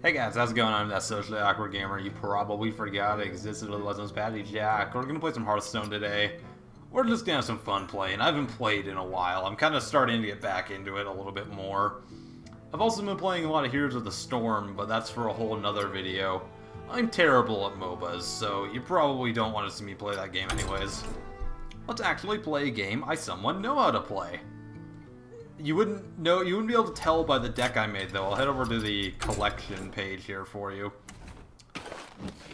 Hey guys, how's it going? I'm that socially awkward gamer you probably forgot existed, otherwise known as PALLY. We're gonna play some Hearthstone today. We're just gonna have some fun playing. I haven't played in a while. I'm kind of starting to get back into it a little bit more. I've also been playing a lot of Heroes of the Storm, but that's for a whole nother video. I'm terrible at MOBAs, so you probably don't want to see me play that game anyways. Let's actually play a game I somewhat know how to play. You wouldn't be able to tell by the deck I made, though. I'll head over to the collection page here for you.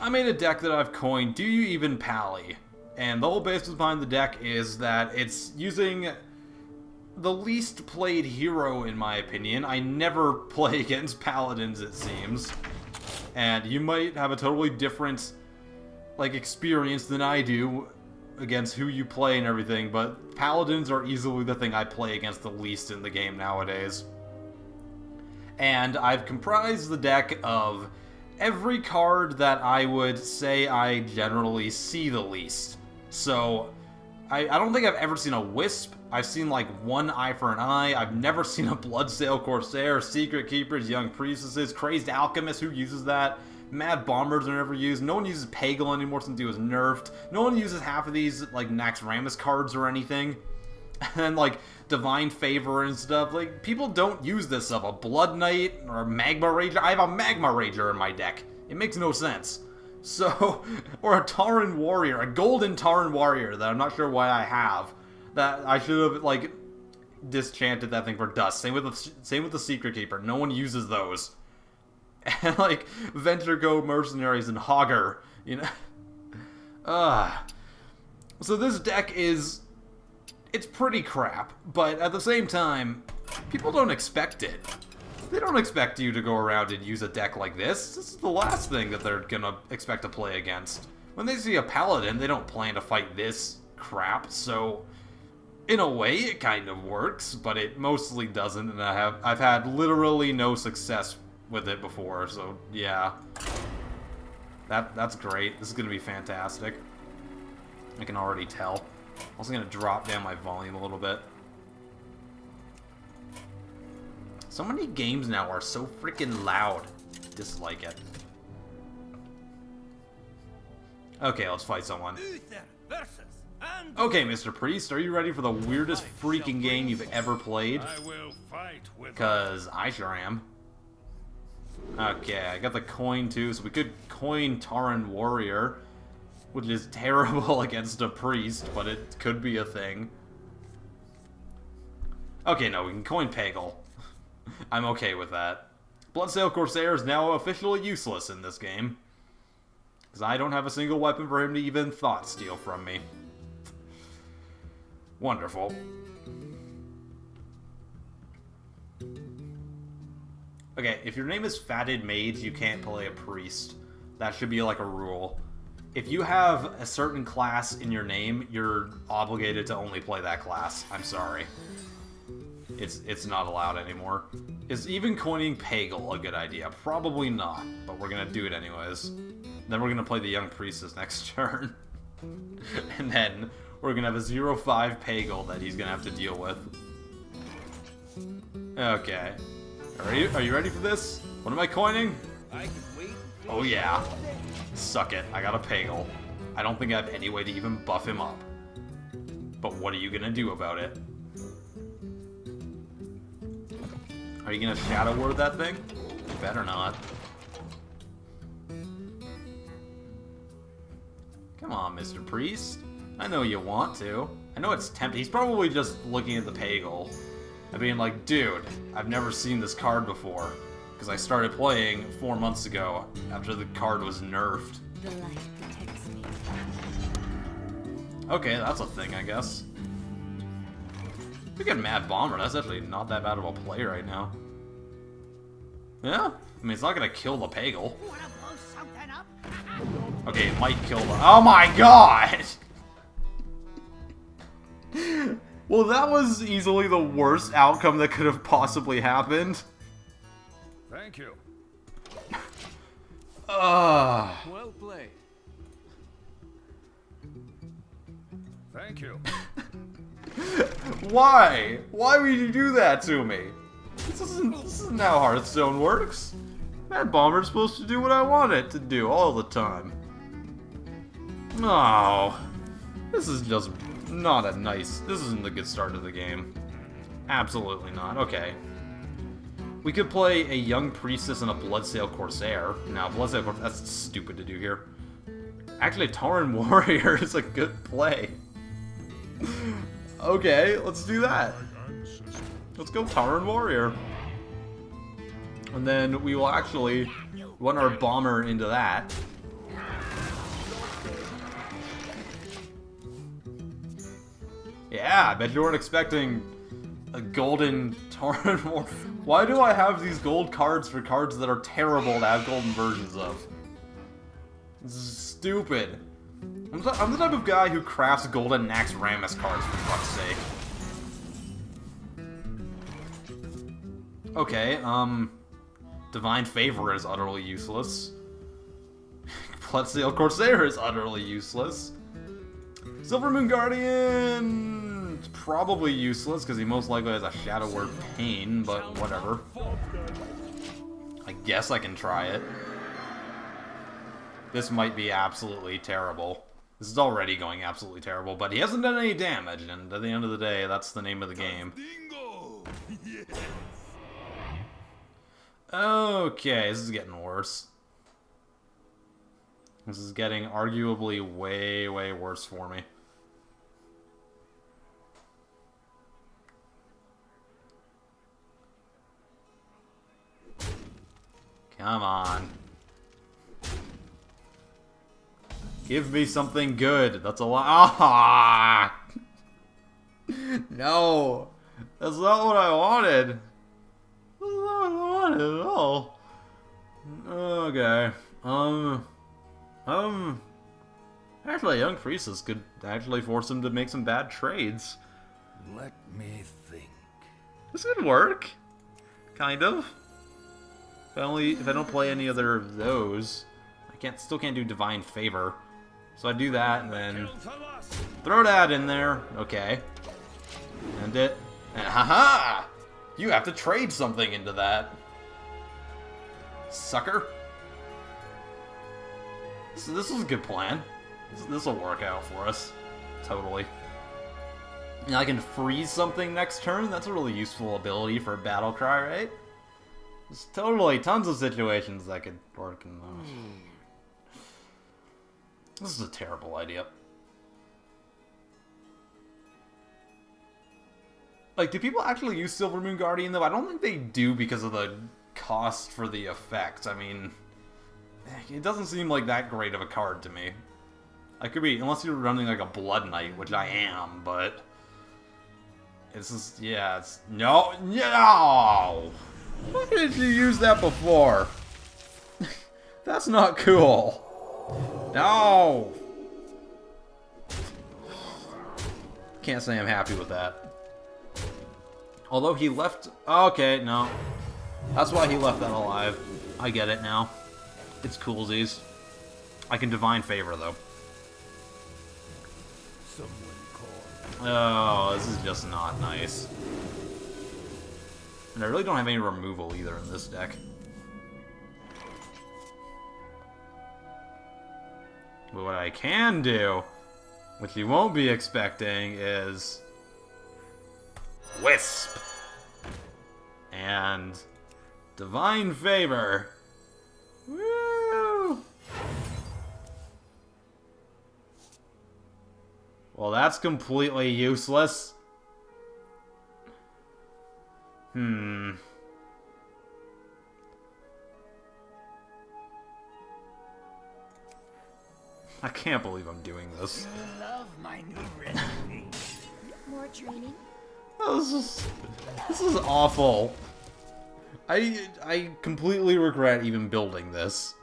I made a deck that I've coined, Do You Even Pally? And the whole basis behind the deck is that it's using the least played hero, in my opinion. I never play against paladins, it seems. And you might have a totally different, experience than I do against who you play and everything, but paladins are easily the thing I play against the least in the game nowadays. And I've comprised the deck of every card that I would say I generally see the least. So, I don't think I've ever seen a Wisp. I've seen like one Eye for an Eye. I've never seen a Bloodsail Corsair, Secret Keepers, Young Priestesses, Crazed Alchemist, who uses that? Mad Bombers are never used. No one uses Pagel anymore since he was nerfed. No one uses half of these, like, Naxxramas cards or anything. And, like, Divine Favor and stuff. Like, people don't use this stuff. A Blood Knight or a Magma Rager. I have a Magma Rager in my deck. It makes no sense. So, or a Tauren Warrior. A Golden Tauren Warrior that I'm not sure why I have. That I should have, like, disenchanted that thing for dust. Same with the Secret Keeper. No one uses those. And, like, Venture Go Mercenaries and Hogger, you know? So this deck is... it's pretty crap, but at the same time, people don't expect it. They don't expect you to go around and use a deck like this. This is the last thing that they're gonna expect to play against. When they see a Paladin, they don't plan to fight this crap, so... in a way, it kind of works, but it mostly doesn't, and I've had literally no success with it before, so yeah. That's great. This is gonna be fantastic. I can already tell. I'm also gonna drop down my volume a little bit. So many games now are so freaking loud. Dislike it. Okay, let's fight someone. Okay, Mr. Priest, are you ready for the weirdest freaking game you've ever played? Because I sure am. Okay, I got the coin too, so we could coin Tauren Warrior, which is terrible against a priest, but it could be a thing. Okay, no, we can coin Pagel. I'm okay with that. Bloodsail Corsair is now officially useless in this game, because I don't have a single weapon for him to even thought steal from me. Wonderful. Okay, if your name is Fatted Mage, you can't play a priest. That should be like a rule. If you have a certain class in your name, you're obligated to only play that class. I'm sorry. It's not allowed anymore. Is even coining Pagel a good idea? Probably not, but we're gonna do it anyways. Then we're gonna play the Young Priestess next turn. And then we're gonna have a 0-5 Pagel that he's gonna have to deal with. Okay. Are you ready for this? What am I coining? Oh yeah. Suck it. I got a Pagel. I don't think I have any way to even buff him up. But what are you gonna do about it? Are you gonna Shadow Word that thing? You better not. Come on, Mr. Priest. I know you want to. I know it's tempting. He's probably just looking at the Pagel and being like, dude, I've never seen this card before. Because I started playing 4 months ago after the card was nerfed. The light protects me. Okay, that's a thing, I guess. We got Mad Bomber. That's actually not that bad of a play right now. Yeah? I mean, it's not gonna kill the Pagel. Okay, it might kill the... oh my god! Well, that was easily the worst outcome that could have possibly happened. Thank you. Well played. Thank you. Why? Why would you do that to me? This isn't how Hearthstone works. That bomber's supposed to do what I want it to do all the time. Oh, this is just not a nice... This isn't a good start to the game. Absolutely not. Okay. We could play a young priestess and a bloodsail corsair. Now, bloodsail corsair, that's stupid to do here. Actually, Tauren warrior is a good play. Okay, let's do that. Let's go Tauren warrior. And then we will actually run our bomber into that. Yeah, I bet you weren't expecting a golden Tauren warrior. Why do I have these gold cards for cards that are terrible to have golden versions of? This is stupid. I'm the type of guy who crafts golden Nax Ramus cards, for fuck's sake. Okay, Divine Favor is utterly useless. Bloodsail Corsair is utterly useless. Silver Moon Guardian... probably useless, because he most likely has a Shadow Word Pain, but whatever. I guess I can try it. This might be absolutely terrible. This is already going absolutely terrible, but he hasn't done any damage, and at the end of the day, that's the name of the game. Okay, this is getting worse. This is getting arguably way, way worse for me. Come on. Give me something good. That's a lot. Ah! No. That's not what I wanted. That's not what I wanted at all. Okay. Actually, a young priestess could actually force him to make some bad trades. Let me think. This could work. Kind of. If I don't play any other of those, I still can't do Divine Favor. So I do that and then throw that in there. Okay. And haha! You have to trade something into that. Sucker. This is a good plan. This will work out for us. Totally. And I can freeze something next turn. That's a really useful ability for a battle cry, right? There's totally tons of situations that could work in those. This is a terrible idea. Like, do people actually use Silver Moon Guardian, though? I don't think they do because of the cost for the effect. I mean, it doesn't seem like that great of a card to me. I could be, unless you're running like a Blood Knight, which I am, but... It's just, yeah, it's... No! Why didn't you use that before? That's not cool. No! Can't say I'm happy with that. Although he left... Okay, no. That's why he left that alive. I get it now. It's coolsies. I can Divine Favor, though. Oh, this is just not nice. And I really don't have any removal either in this deck. But what I can do, which you won't be expecting, is... Wisp! And... Divine Favor. Woo! Well, that's completely useless. I can't believe I'm doing this. You love my new recipe. More training? Oh, this is awful. I completely regret even building this.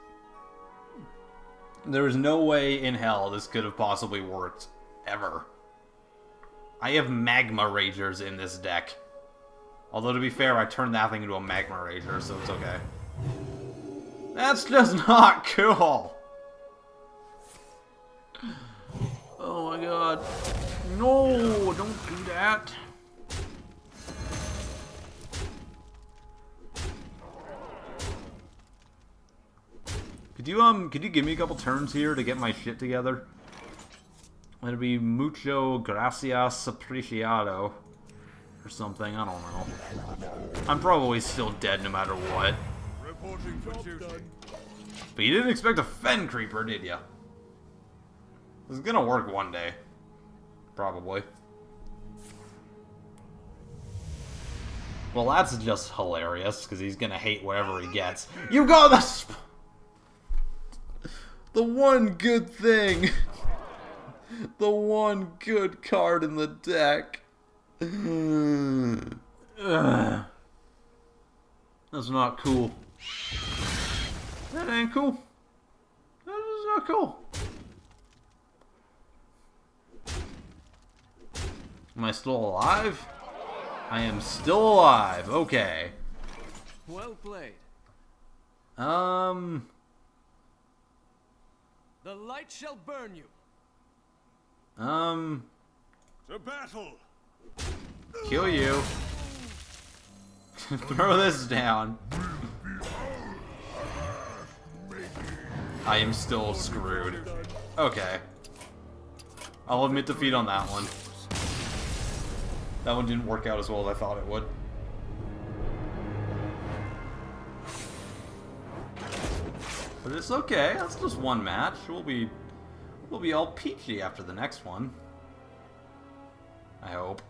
There is no way in hell this could have possibly worked. Ever. I have Magma Ragers in this deck. Although, to be fair, I turned that thing into a Magma Rager, so it's okay. That's just not cool! Oh my god. No, don't do that. Could you give me a couple turns here to get my shit together? It'll be mucho gracias apreciado. Or something, I don't know. I'm probably still dead no matter what. Reporting for duty. But you didn't expect a Fen Creeper, did ya? This is gonna work one day. Probably. Well, that's just hilarious, because he's gonna hate whatever he gets. You got this! The one good thing! The one good card in the deck. Ugh. That's not cool. That ain't cool. That is not cool. Am I still alive? I am still alive. Okay. Well played. The light shall burn you. To battle. Kill you. Throw this down. I am still screwed. Okay. I'll admit defeat on that one. That one didn't work out as well as I thought it would. But it's okay. That's just one match. We'll be all peachy after the next one. I hope.